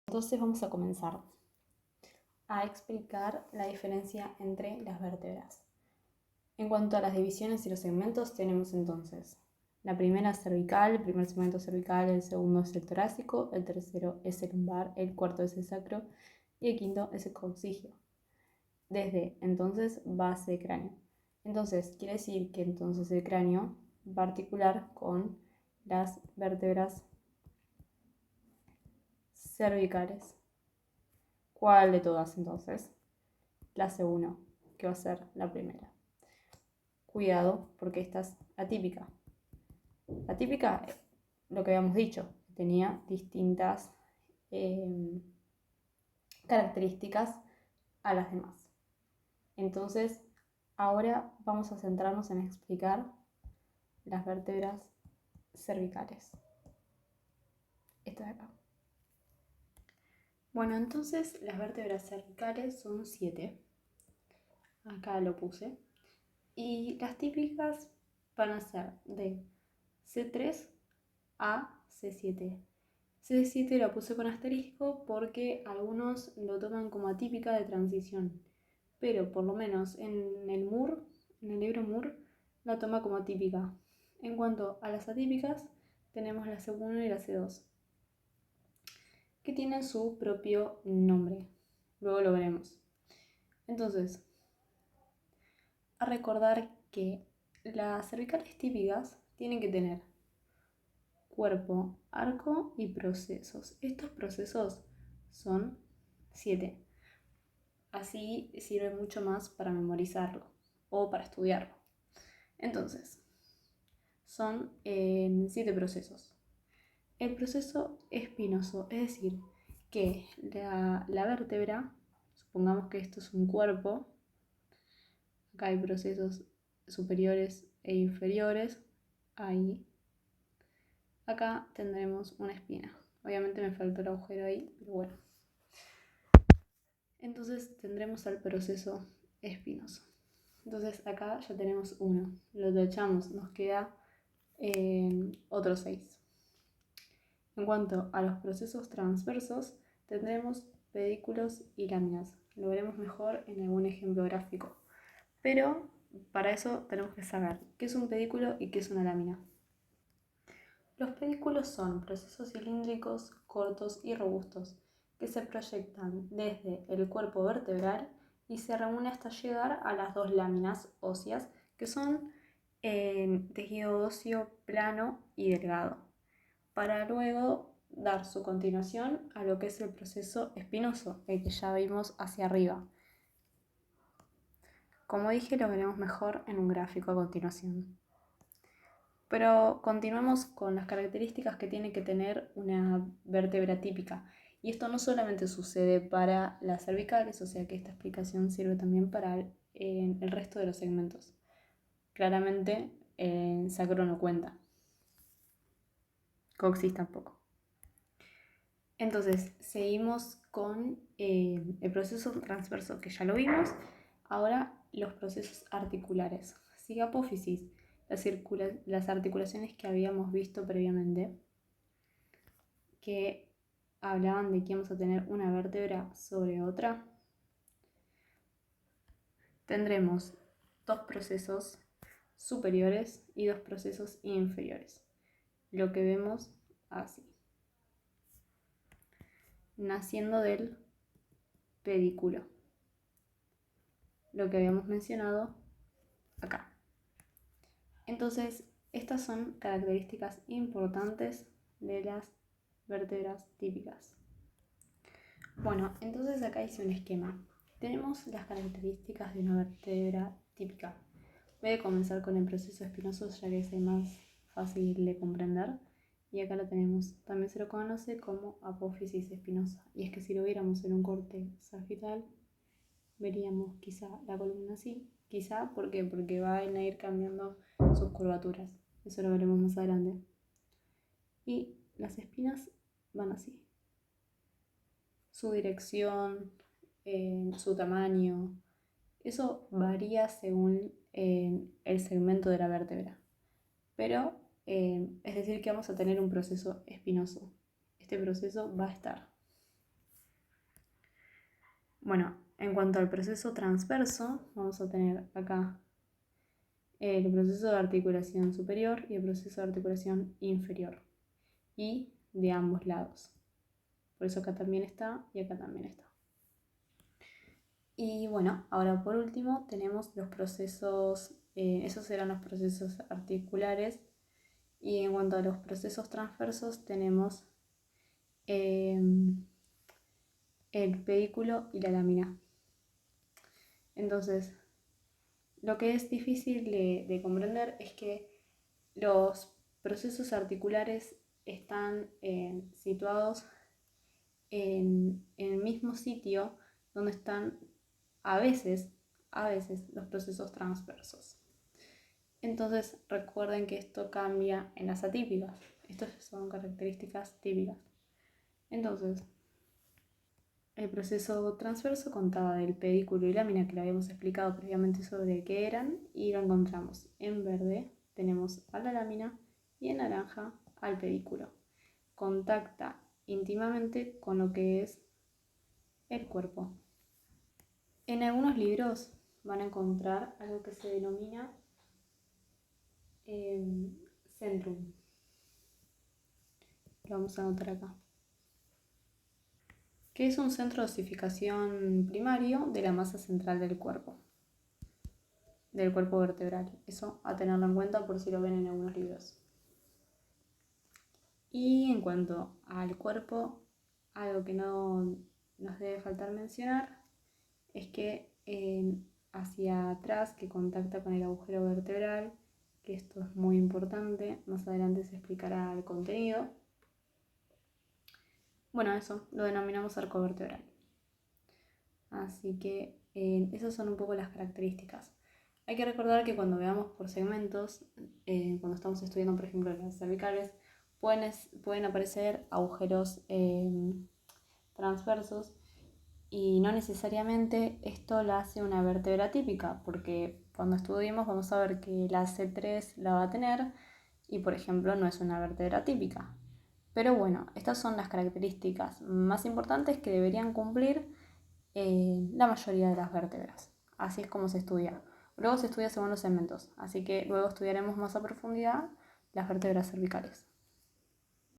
Entonces vamos a comenzar a explicar la diferencia entre las vértebras. En cuanto a las divisiones y los segmentos, tenemos entonces la primera cervical, el primer segmento cervical, el segundo es el torácico, el tercero es el lumbar, el cuarto es el sacro y el quinto es el coxígeo. Desde entonces base de cráneo. Entonces quiere decir que entonces el cráneo va a articular con las vértebras cervicales. ¿Cuál de todas entonces? La C1, que va a ser la primera. Cuidado, porque esta es atípica. Atípica, lo que habíamos dicho, tenía distintas características a las demás. Entonces, ahora vamos a centrarnos en explicar las vértebras cervicales. Esto de acá. Bueno, entonces las vértebras cervicales son 7. Acá lo puse. Y las típicas van a ser de C3 a C7. C7 la puse con asterisco porque algunos lo toman como atípica de transición, pero por lo menos en el MUR, en el libro MUR, la toma como atípica. En cuanto a las atípicas, tenemos la C1 y la C2, que tienen su propio nombre. Luego lo veremos. Entonces, a recordar que las cervicales típicas tienen que tener cuerpo, arco y procesos. Estos procesos son 7. Así sirve mucho más para memorizarlo o para estudiarlo. Entonces, son 7 procesos. El proceso espinoso, es decir, que la vértebra, supongamos que esto es un cuerpo, acá hay procesos superiores e inferiores, ahí. Acá tendremos una espina. Obviamente me faltó el agujero ahí, pero bueno. Entonces tendremos al proceso espinoso. Entonces acá ya tenemos uno. Lo tachamos, nos queda otros 6. En cuanto a los procesos transversos, tendremos pedículos y láminas. Lo veremos mejor en algún ejemplo gráfico. Pero para eso tenemos que saber qué es un pedículo y qué es una lámina. Los pedículos son procesos cilíndricos, cortos y robustos, que se proyectan desde el cuerpo vertebral y se reúnen hasta llegar a las dos láminas óseas, que son tejido óseo plano y delgado, para luego dar su continuación a lo que es el proceso espinoso, el que ya vimos hacia arriba. Como dije, lo veremos mejor en un gráfico a continuación. Pero continuemos con las características que tiene que tener una vértebra típica. Y esto no solamente sucede para las cervicales, o sea que esta explicación sirve también para el resto de los segmentos. Claramente, sacro no cuenta. Coxis tampoco. Entonces, seguimos con el proceso transverso, que ya lo vimos. Ahora, los procesos articulares. Sigue apófisis, las articulaciones que habíamos visto previamente, que hablaban de que íbamos a tener una vértebra sobre otra. Tendremos dos procesos superiores y dos procesos inferiores. Lo que vemos así. Naciendo del pedículo. Lo que habíamos mencionado acá. Entonces, estas son características importantes de las vértebras típicas. Bueno, entonces acá hice un esquema. Tenemos las características de una vértebra típica. Voy a comenzar con el proceso espinoso, ya que es el más fácil de comprender. Y acá lo tenemos. También se lo conoce como apófisis espinosa. Y es que si lo viéramos en un corte sagital, veríamos quizá la columna así. Quizá, ¿por qué? Porque van a ir cambiando sus curvaturas. Eso lo veremos más adelante. Y las espinas van así. Su dirección, su tamaño, eso varía según el segmento de la vértebra. Pero es decir que vamos a tener un proceso espinoso. Este proceso va a estar. Bueno, en cuanto al proceso transverso, vamos a tener acá el proceso de articulación superior y el proceso de articulación inferior, y de ambos lados. Por eso acá también está y acá también está. Y bueno, ahora por último tenemos los procesos, esos eran los procesos articulares, y en cuanto a los procesos transversos tenemos el pedículo y la lámina. Entonces, lo que es difícil de comprender es que los procesos articulares están situados en el mismo sitio donde están a veces los procesos transversos. Entonces recuerden que esto cambia en las atípicas. Estas son características típicas. Entonces, el proceso transverso contaba del pedículo y lámina, que lo habíamos explicado previamente sobre qué eran, y lo encontramos en verde, tenemos a la lámina, y en naranja al pedículo. Contacta íntimamente con lo que es el cuerpo. En algunos libros van a encontrar algo que se denomina centrum. Lo vamos a anotar acá. Que es un centro de osificación primario de la masa central del cuerpo vertebral. Eso a tenerlo en cuenta por si lo ven en algunos libros. Y en cuanto al cuerpo, algo que no nos debe faltar mencionar es que hacia atrás, que contacta con el agujero vertebral, que esto es muy importante, más adelante se explicará el contenido. Bueno, eso lo denominamos arco vertebral. Así que esas son un poco las características. Hay que recordar que cuando veamos por segmentos, cuando estamos estudiando, por ejemplo, las cervicales, pueden aparecer agujeros transversos, y no necesariamente esto la hace una vértebra típica, porque cuando estudiemos vamos a ver que la C3 la va a tener y, por ejemplo, no es una vértebra típica. Pero bueno, estas son las características más importantes que deberían cumplir la mayoría de las vértebras. Así es como se estudia. Luego se estudia según los segmentos, así que luego estudiaremos más a profundidad las vértebras cervicales.